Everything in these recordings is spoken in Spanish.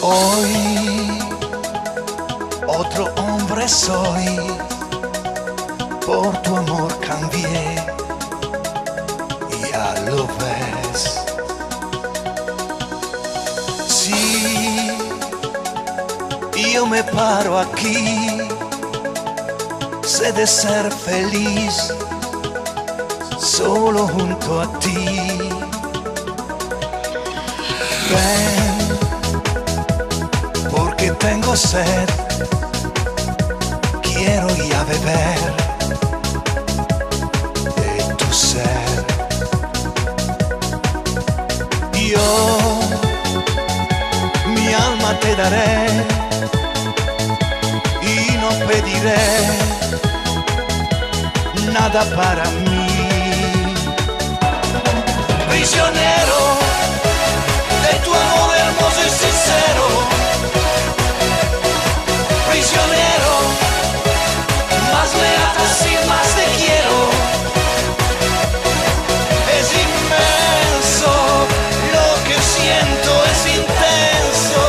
Hoy otro hombre soy, por tu amor cambié, ya lo ves. Sí, yo me paro aquí, sé de ser feliz solo junto a ti. Ven, porque tengo sed, quiero ya beber de tu ser. Yo mi alma te daré y no pediré nada para mí. Prisionero de tu amor hermoso y sincero, prisionero, más me atas y más te quiero. Es inmenso lo que siento, es intenso,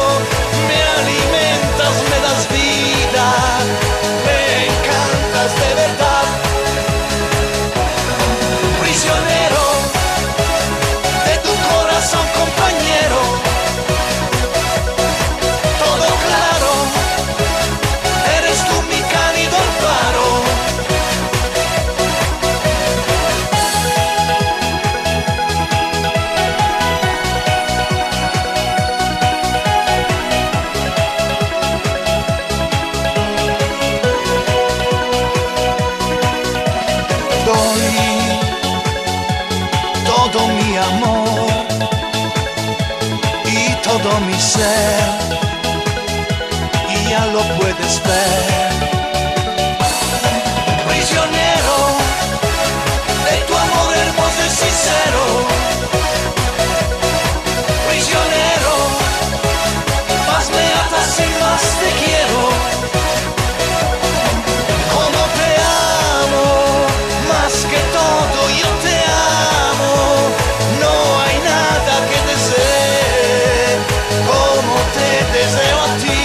me alimentas, me das vida, me encantas de verdad. Prisionero de tu corazón, compañero, todo claro, eres tú mi cálido amparo. Doy todo mi amor y todo mi ser, y ya lo puedes ver. Prisionero de tu amor hermoso y sincero, prisionero, más me atas y más te quiero. Como te amo, más que todo yo te amo, no hay nada que desee como te deseo a ti.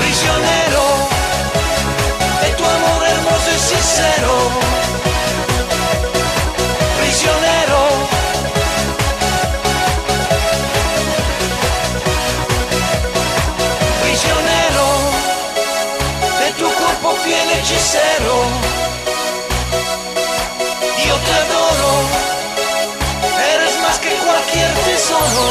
Prisionero de tu amor hermoso y sincero, prisionero, prisionero de tu cuerpo fiel hechicero. Yo te adoro, eres más que cualquier tesoro.